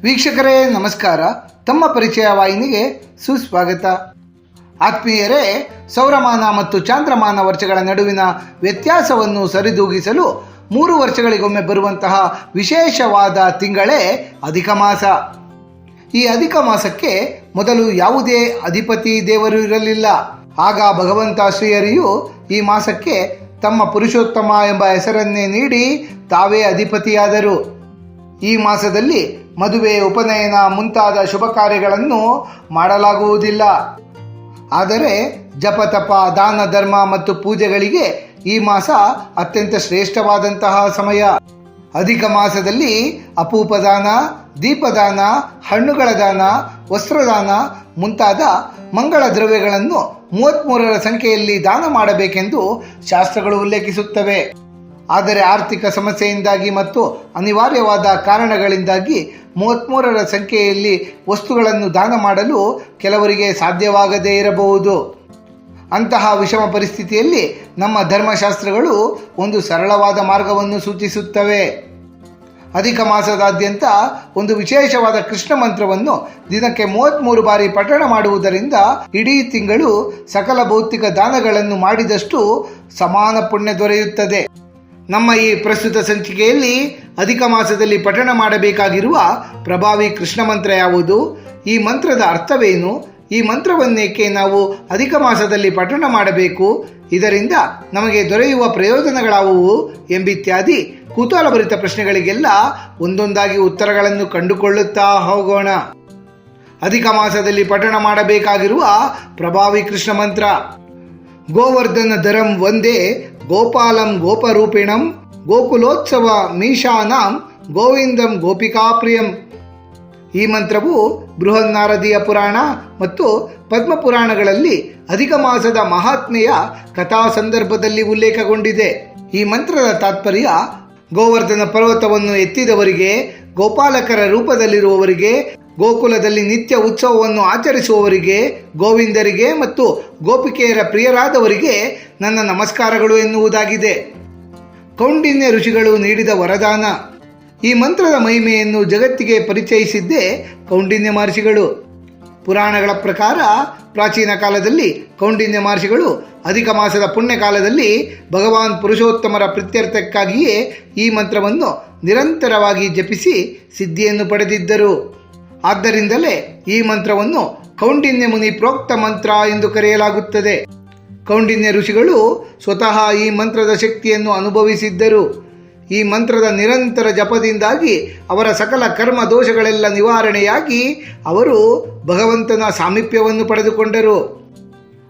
ವೀಕ್ಷಕರೇ ನಮಸ್ಕಾರ. ತಮ್ಮ ಪರಿಚಯ ವಾಹಿನಿಗೆ ಸುಸ್ವಾಗತ. ಆತ್ಮೀಯರೇ, ಸೌರಮಾನ ಮತ್ತು ಚಾಂದ್ರಮಾನ ವರ್ಷಗಳ ನಡುವಿನ ವ್ಯತ್ಯಾಸವನ್ನು ಸರಿದೂಗಿಸಲು 3 ವರ್ಷಗಳಿಗೊಮ್ಮೆ ಬರುವಂತಹ ವಿಶೇಷವಾದ ತಿಂಗಳೇ ಅಧಿಕ ಮಾಸ. ಈ ಅಧಿಕ ಮಾಸಕ್ಕೆ ಮೊದಲು ಯಾವುದೇ ಅಧಿಪತಿ ದೇವರು ಇರಲಿಲ್ಲ. ಆಗ ಭಗವಂತ ಶ್ರೀಹರಿಯು ಈ ಮಾಸಕ್ಕೆ ತಮ್ಮ ಪುರುಷೋತ್ತಮ ಎಂಬ ಹೆಸರನ್ನೇ ನೀಡಿ ತಾವೇ ಅಧಿಪತಿಯಾದರು. ಈ ಮಾಸದಲ್ಲಿ ಮದುವೆ, ಉಪನಯನ ಮುಂತಾದ ಶುಭ ಕಾರ್ಯಗಳನ್ನು ಮಾಡಲಾಗುವುದಿಲ್ಲ. ಆದರೆ ಜಪತಪ, ದಾನ ಧರ್ಮ ಮತ್ತು ಪೂಜೆಗಳಿಗೆ ಈ ಮಾಸ ಅತ್ಯಂತ ಶ್ರೇಷ್ಠವಾದಂತಹ ಸಮಯ. ಅಧಿಕ ಮಾಸದಲ್ಲಿ ಅಪೂಪದಾನ, ದೀಪದಾನ, ಹಣ್ಣುಗಳ ದಾನ, ವಸ್ತ್ರದಾನ ಮುಂತಾದ ಮಂಗಳ ದ್ರವ್ಯಗಳನ್ನು 33ರ ಸಂಖ್ಯೆಯಲ್ಲಿ ದಾನ ಮಾಡಬೇಕೆಂದು ಶಾಸ್ತ್ರಗಳು ಉಲ್ಲೇಖಿಸುತ್ತವೆ. ಆದರೆ ಆರ್ಥಿಕ ಸಮಸ್ಯೆಯಿಂದಾಗಿ ಮತ್ತು ಅನಿವಾರ್ಯವಾದ ಕಾರಣಗಳಿಂದಾಗಿ 33ರ ಸಂಖ್ಯೆಯಲ್ಲಿ ವಸ್ತುಗಳನ್ನು ದಾನ ಮಾಡಲು ಕೆಲವರಿಗೆ ಸಾಧ್ಯವಾಗದೇ ಇರಬಹುದು. ಅಂತಹ ವಿಷಮ ಪರಿಸ್ಥಿತಿಯಲ್ಲಿ ನಮ್ಮ ಧರ್ಮಶಾಸ್ತ್ರಗಳು ಒಂದು ಸರಳವಾದ ಮಾರ್ಗವನ್ನು ಸೂಚಿಸುತ್ತವೆ. ಅಧಿಕ ಮಾಸದಾದ್ಯಂತ ಒಂದು ವಿಶೇಷವಾದ ಕೃಷ್ಣ ಮಂತ್ರವನ್ನು ದಿನಕ್ಕೆ 33 ಬಾರಿ ಪಠಣ ಮಾಡುವುದರಿಂದ ಇಡೀ ತಿಂಗಳು ಸಕಲ ಭೌತಿಕ ದಾನಗಳನ್ನು ಮಾಡಿದಷ್ಟು ಸಮಾನ ಪುಣ್ಯ ದೊರೆಯುತ್ತದೆ. ನಮ್ಮ ಈ ಪ್ರಸ್ತುತ ಸಂಚಿಕೆಯಲ್ಲಿ ಅಧಿಕ ಮಾಸದಲ್ಲಿ ಪಠಣ ಮಾಡಬೇಕಾಗಿರುವ ಪ್ರಭಾವಿ ಕೃಷ್ಣ ಮಂತ್ರ ಯಾವುದು, ಈ ಮಂತ್ರದ ಅರ್ಥವೇನು, ಈ ಮಂತ್ರವನ್ನೇಕೆ ನಾವು ಅಧಿಕ ಮಾಸದಲ್ಲಿ ಪಠಣ ಮಾಡಬೇಕು, ಇದರಿಂದ ನಮಗೆ ದೊರೆಯುವ ಪ್ರಯೋಜನಗಳಾವುವು ಎಂಬಿತ್ಯಾದಿ ಕುತೂಹಲಭರಿತ ಪ್ರಶ್ನೆಗಳಿಗೆಲ್ಲ ಒಂದೊಂದಾಗಿ ಉತ್ತರಗಳನ್ನು ಕಂಡುಕೊಳ್ಳುತ್ತಾ ಹೋಗೋಣ. ಅಧಿಕ ಮಾಸದಲ್ಲಿ ಪಠಣ ಮಾಡಬೇಕಾಗಿರುವ ಪ್ರಭಾವಿ ಕೃಷ್ಣ ಮಂತ್ರ: ಗೋವರ್ಧನ ಧರಂ ವಂದೇ ಗೋಪಾಲಂ ಗೋಪರೂಪಿಣಂ ಗೋಕುಲೋತ್ಸವ ಮೀಶಾನಾಂ ಗೋವಿಂದಂ ಗೋಪಿಕಾಪ್ರಿಯಂ. ಈ ಮಂತ್ರವು ಬೃಹನ್ನಾರದೀಯ ಪುರಾಣ ಮತ್ತು ಪದ್ಮ ಪುರಾಣಗಳಲ್ಲಿ ಅಧಿಕ ಮಾಸದ ಮಹಾತ್ಮೆಯ ಕಥಾ ಸಂದರ್ಭದಲ್ಲಿ ಉಲ್ಲೇಖಗೊಂಡಿದೆ. ಈ ಮಂತ್ರದ ತಾತ್ಪರ್ಯ: ಗೋವರ್ಧನ ಪರ್ವತವನ್ನು ಎತ್ತಿದವರಿಗೆ, ಗೋಪಾಲಕರ ರೂಪದಲ್ಲಿರುವವರಿಗೆ, ಗೋಕುಲದಲ್ಲಿ ನಿತ್ಯ ಉತ್ಸವವನ್ನು ಆಚರಿಸುವವರಿಗೆ, ಗೋವಿಂದರಿಗೆ ಮತ್ತು ಗೋಪಿಕೆಯರ ಪ್ರಿಯರಾದವರಿಗೆ ನನ್ನ ನಮಸ್ಕಾರಗಳು ಎನ್ನುವುದಾಗಿದೆ. ಕೌಂಡಿನ್ಯ ಋಷಿಗಳು ನೀಡಿದ ವರದಾನ. ಈ ಮಂತ್ರದ ಮಹಿಮೆಯನ್ನು ಜಗತ್ತಿಗೆ ಪರಿಚಯಿಸಿದ್ದೇ ಕೌಂಡಿನ್ಯ ಮಹರ್ಷಿಗಳು. ಪುರಾಣಗಳ ಪ್ರಕಾರ ಪ್ರಾಚೀನ ಕಾಲದಲ್ಲಿ ಕೌಂಡಿನ್ಯ ಮಹರ್ಷಿಗಳು ಅಧಿಕ ಮಾಸದ ಪುಣ್ಯಕಾಲದಲ್ಲಿ ಭಗವಾನ್ ಪುರುಷೋತ್ತಮರ ಪ್ರೀತ್ಯರ್ಥಕ್ಕಾಗಿಯೇ ಈ ಮಂತ್ರವನ್ನು ನಿರಂತರವಾಗಿ ಜಪಿಸಿ ಸಿದ್ಧಿಯನ್ನು ಪಡೆದಿದ್ದರು. ಆದ್ದರಿಂದಲೇ ಈ ಮಂತ್ರವನ್ನು ಕೌಂಡಿನ್ಯ ಮುನಿ ಪ್ರೋಕ್ತ ಮಂತ್ರ ಎಂದು ಕರೆಯಲಾಗುತ್ತದೆ. ಕೌಂಡಿನ್ಯ ಋಷಿಗಳು ಸ್ವತಃ ಈ ಮಂತ್ರದ ಶಕ್ತಿಯನ್ನು ಅನುಭವಿಸಿದ್ದರು. ಈ ಮಂತ್ರದ ನಿರಂತರ ಜಪದಿಂದಾಗಿ ಅವರ ಸಕಲ ಕರ್ಮ ದೋಷಗಳೆಲ್ಲ ನಿವಾರಣೆಯಾಗಿ ಅವರು ಭಗವಂತನ ಸಾಮೀಪ್ಯವನ್ನು ಪಡೆದುಕೊಂಡರು.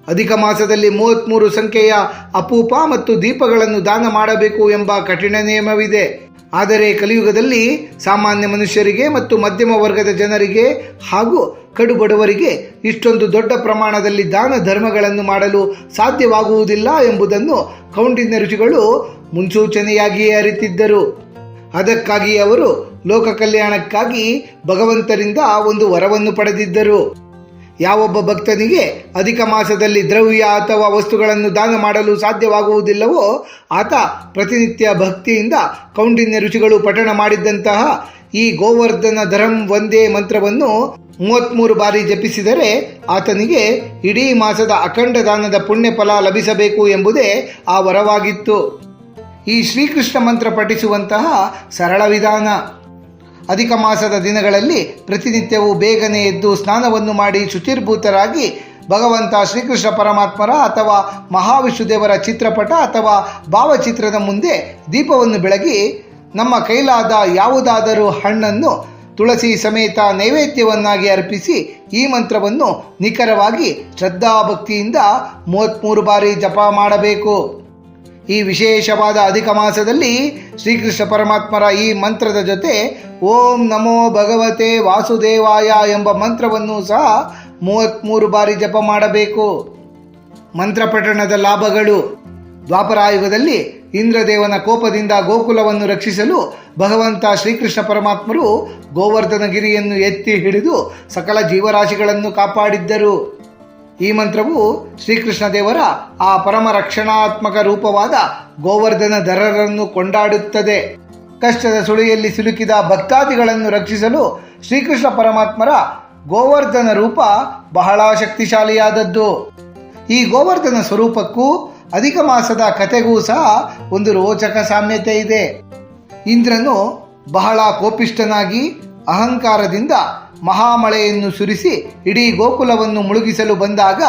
ಅಧಿಕ ಮಾಸದಲ್ಲಿ 33 ಸಂಖ್ಯೆಯ ಅಪೂಪ ಮತ್ತು ದೀಪಗಳನ್ನು ದಾನ ಮಾಡಬೇಕು ಎಂಬ ಕಠಿಣ ನಿಯಮವಿದೆ. ಆದರೆ ಕಲಿಯುಗದಲ್ಲಿ ಸಾಮಾನ್ಯ ಮನುಷ್ಯರಿಗೆ ಮತ್ತು ಮಧ್ಯಮ ವರ್ಗದ ಜನರಿಗೆ ಹಾಗೂ ಕಡುಬಡವರಿಗೆ ಇಷ್ಟೊಂದು ದೊಡ್ಡ ಪ್ರಮಾಣದಲ್ಲಿ ದಾನ ಧರ್ಮಗಳನ್ನು ಮಾಡಲು ಸಾಧ್ಯವಾಗುವುದಿಲ್ಲ ಎಂಬುದನ್ನು ಕೌಂಡಿನ್ಯ ಋಷಿಗಳು ಮುನ್ಸೂಚನೆಯಾಗಿಯೇ ಅರಿತಿದ್ದರು. ಅದಕ್ಕಾಗಿ ಅವರು ಲೋಕ ಕಲ್ಯಾಣಕ್ಕಾಗಿ ಭಗವಂತರಿಂದ ಒಂದು ವರವನ್ನು ಪಡೆದಿದ್ದರು. ಯಾವೊಬ್ಬ ಭಕ್ತನಿಗೆ ಅಧಿಕ ಮಾಸದಲ್ಲಿ ದ್ರವ್ಯ ಅಥವಾ ವಸ್ತುಗಳನ್ನು ದಾನ ಮಾಡಲು ಸಾಧ್ಯವಾಗುವುದಿಲ್ಲವೋ ಆತ ಪ್ರತಿನಿತ್ಯ ಭಕ್ತಿಯಿಂದ ಕೌಂಡಿನ್ಯ ಋಷಿಗಳು ಪಠಣ ಮಾಡಿದ್ದಂತಹ ಈ ಗೋವರ್ಧನ ಧರಂ ವಂದೇ ಮಂತ್ರವನ್ನು 33 ಬಾರಿ ಜಪಿಸಿದರೆ ಆತನಿಗೆ ಇಡೀ ಮಾಸದ ಅಖಂಡ ದಾನದ ಪುಣ್ಯ ಫಲ ಲಭಿಸಬೇಕು ಎಂಬುದೇ ಆ ವರವಾಗಿತ್ತು. ಈ ಶ್ರೀಕೃಷ್ಣ ಮಂತ್ರ ಪಠಿಸುವಂತಹ ಸರಳ ವಿಧಾನ: ಅಧಿಕ ಮಾಸದ ದಿನಗಳಲ್ಲಿ ಪ್ರತಿನಿತ್ಯವೂ ಬೇಗನೆ ಎದ್ದು ಸ್ನಾನವನ್ನು ಮಾಡಿ ಶುಚಿರ್ಭೂತರಾಗಿ ಭಗವಂತ ಶ್ರೀಕೃಷ್ಣ ಪರಮಾತ್ಮರ ಅಥವಾ ಮಹಾವಿಷ್ಣುದೇವರ ಚಿತ್ರಪಟ ಅಥವಾ ಭಾವಚಿತ್ರದ ಮುಂದೆ ದೀಪವನ್ನು ಬೆಳಗಿ ನಮ್ಮ ಕೈಲಾದ ಯಾವುದಾದರೂ ಹಣ್ಣನ್ನು ತುಳಸಿ ಸಮೇತ ನೈವೇದ್ಯವನ್ನಾಗಿ ಅರ್ಪಿಸಿ ಈ ಮಂತ್ರವನ್ನು ನಿಖರವಾಗಿ ಶ್ರದ್ಧಾಭಕ್ತಿಯಿಂದ 33 ಬಾರಿ ಜಪ ಮಾಡಬೇಕು. ಈ ವಿಶೇಷವಾದ ಅಧಿಕ ಮಾಸದಲ್ಲಿ ಶ್ರೀಕೃಷ್ಣ ಪರಮಾತ್ಮರ ಈ ಮಂತ್ರದ ಜೊತೆ ಓಂ ನಮೋ ಭಗವತೆ ವಾಸುದೇವಾಯ ಎಂಬ ಮಂತ್ರವನ್ನು ಸಹ 33 ಬಾರಿ ಜಪ ಮಾಡಬೇಕು. ಮಂತ್ರಪಠಣದ ಲಾಭಗಳು: ದ್ವಾಪರಾಯುಗದಲ್ಲಿ ಇಂದ್ರದೇವನ ಕೋಪದಿಂದ ಗೋಕುಲವನ್ನು ರಕ್ಷಿಸಲು ಭಗವಂತ ಶ್ರೀಕೃಷ್ಣ ಪರಮಾತ್ಮರು ಗೋವರ್ಧನ ಗಿರಿಯನ್ನು ಎತ್ತಿ ಹಿಡಿದು ಸಕಲ ಜೀವರಾಶಿಗಳನ್ನು ಕಾಪಾಡಿದ್ದರು. ಈ ಮಂತ್ರವು ಶ್ರೀಕೃಷ್ಣ ದೇವರ ಆ ಪರಮ ರಕ್ಷಣಾತ್ಮಕ ರೂಪವಾದ ಗೋವರ್ಧನ ಧರರನ್ನು ಕೊಂಡಾಡುತ್ತದೆ. ಕಷ್ಟದ ಸುಳಿಯಲ್ಲಿ ಸಿಲುಕಿದ ಭಕ್ತಾದಿಗಳನ್ನು ರಕ್ಷಿಸಲು ಶ್ರೀಕೃಷ್ಣ ಪರಮಾತ್ಮರ ಗೋವರ್ಧನ ರೂಪ ಬಹಳ ಶಕ್ತಿಶಾಲಿಯಾದದ್ದು. ಈ ಗೋವರ್ಧನ ಸ್ವರೂಪಕ್ಕೂ ಅಧಿಕ ಮಾಸದ ಕಥೆಗೂ ಸಹ ಒಂದು ರೋಚಕ ಸಾಮ್ಯತೆ ಇದೆ. ಇಂದ್ರನು ಬಹಳ ಕೋಪಿಷ್ಠನಾಗಿ ಅಹಂಕಾರದಿಂದ ಮಹಾಮಳೆಯನ್ನು ಸುರಿಸಿ ಇಡೀ ಗೋಕುಲವನ್ನು ಮುಳುಗಿಸಲು ಬಂದಾಗ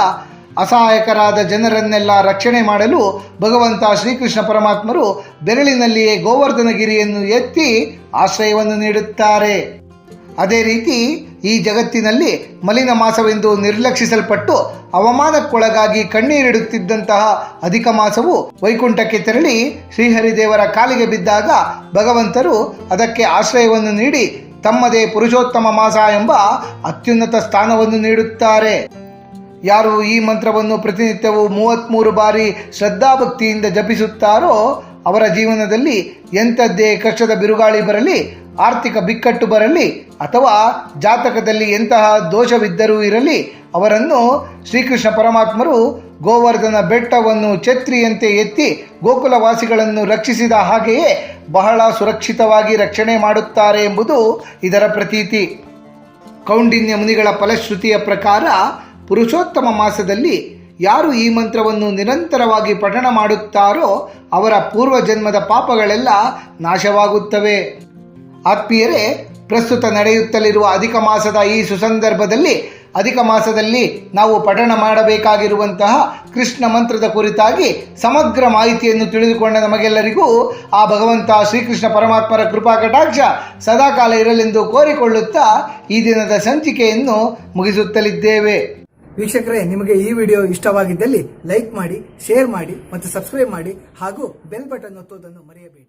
ಅಸಹಾಯಕರಾದ ಜನರನ್ನೆಲ್ಲ ರಕ್ಷಣೆ ಮಾಡಲು ಭಗವಂತ ಶ್ರೀಕೃಷ್ಣ ಪರಮಾತ್ಮರು ಬೆರಳಿನಲ್ಲಿಯೇ ಗೋವರ್ಧನಗಿರಿಯನ್ನು ಎತ್ತಿ ಆಶ್ರಯವನ್ನು ನೀಡುತ್ತಾರೆ. ಅದೇ ರೀತಿ ಈ ಜಗತ್ತಿನಲ್ಲಿ ಮಲಿನ ಮಾಸವೆಂದು ನಿರ್ಲಕ್ಷಿಸಲ್ಪಟ್ಟು ಅವಮಾನಕ್ಕೊಳಗಾಗಿ ಕಣ್ಣೀರಿಡುತ್ತಿದ್ದಂತಹ ಅಧಿಕ ಮಾಸವು ವೈಕುಂಠಕ್ಕೆ ತೆರಳಿ ಶ್ರೀಹರಿದೇವರ ಕಾಲಿಗೆ ಬಿದ್ದಾಗ ಭಗವಂತರು ಅದಕ್ಕೆ ಆಶ್ರಯವನ್ನು ನೀಡಿ ತಮ್ಮದೇ ಪುರುಷೋತ್ತಮ ಮಾಸ ಎಂಬ ಅತ್ಯುನ್ನತ ಸ್ಥಾನವನ್ನು ನೀಡುತ್ತಾರೆ. ಯಾರು ಈ ಮಂತ್ರವನ್ನು ಪ್ರತಿನಿತ್ಯವೂ 33 ಬಾರಿ ಶ್ರದ್ಧಾಭಕ್ತಿಯಿಂದ ಜಪಿಸುತ್ತಾರೋ ಅವರ ಜೀವನದಲ್ಲಿ ಎಂಥದ್ದೇ ಕಷ್ಟದ ಬಿರುಗಾಳಿ ಬರಲಿ, ಆರ್ಥಿಕ ಬಿಕ್ಕಟ್ಟು ಬರಲಿ ಅಥವಾ ಜಾತಕದಲ್ಲಿ ಎಂತಹ ದೋಷವಿದ್ದರೂ ಇರಲಿ, ಅವರನ್ನು ಶ್ರೀಕೃಷ್ಣ ಪರಮಾತ್ಮರು ಗೋವರ್ಧನ ಬೆಟ್ಟವನ್ನು ಛತ್ರಿಯಂತೆ ಎತ್ತಿ ಗೋಕುಲವಾಸಿಗಳನ್ನು ರಕ್ಷಿಸಿದ ಹಾಗೆಯೇ ಬಹಳ ಸುರಕ್ಷಿತವಾಗಿ ರಕ್ಷಣೆ ಮಾಡುತ್ತಾರೆ ಎಂಬುದು ಇದರ ಪ್ರತೀತಿ. ಕೌಂಡಿನ್ಯ ಮುನಿಗಳ ಫಲಶ್ರುತಿಯ ಪ್ರಕಾರ ಪುರುಷೋತ್ತಮ ಮಾಸದಲ್ಲಿ ಯಾರು ಈ ಮಂತ್ರವನ್ನು ನಿರಂತರವಾಗಿ ಪಠಣ ಮಾಡುತ್ತಾರೋ ಅವರ ಪೂರ್ವಜನ್ಮದ ಪಾಪಗಳೆಲ್ಲ ನಾಶವಾಗುತ್ತವೆ. ಆತ್ಮೀಯರೇ, ಪ್ರಸ್ತುತ ನಡೆಯುತ್ತಲಿರುವ ಅಧಿಕ ಮಾಸದ ಈ ಸುಸಂದರ್ಭದಲ್ಲಿ ಅಧಿಕ ಮಾಸದಲ್ಲಿ ನಾವು ಪಠಣ ಮಾಡಬೇಕಾಗಿರುವಂತಹ ಕೃಷ್ಣ ಮಂತ್ರದ ಕುರಿತಾಗಿ ಸಮಗ್ರ ಮಾಹಿತಿಯನ್ನು ತಿಳಿದುಕೊಂಡ ನಮಗೆಲ್ಲರಿಗೂ ಆ ಭಗವಂತ ಶ್ರೀಕೃಷ್ಣ ಪರಮಾತ್ಮರ ಕೃಪಾ ಕಟಾಕ್ಷ ಸದಾಕಾಲ ಇರಲೆಂದು ಕೋರಿಕೊಳ್ಳುತ್ತಾ ಈ ದಿನದ ಸಂಚಿಕೆಯನ್ನು ಮುಗಿಸುತ್ತಲಿದ್ದೇವೆ. ವೀಕ್ಷಕರೇ, ನಿಮಗೆ ಈ ವಿಡಿಯೋ ಇಷ್ಟವಾಗಿದ್ದಲ್ಲಿ ಲೈಕ್ ಮಾಡಿ, ಶೇರ್ ಮಾಡಿ ಮತ್ತು ಸಬ್ಸ್ಕ್ರೈಬ್ ಮಾಡಿ ಹಾಗೂ ಬೆಲ್ ಬಟನ್ ಒತ್ತುವುದನ್ನು ಮರೆಯಬೇಡಿ.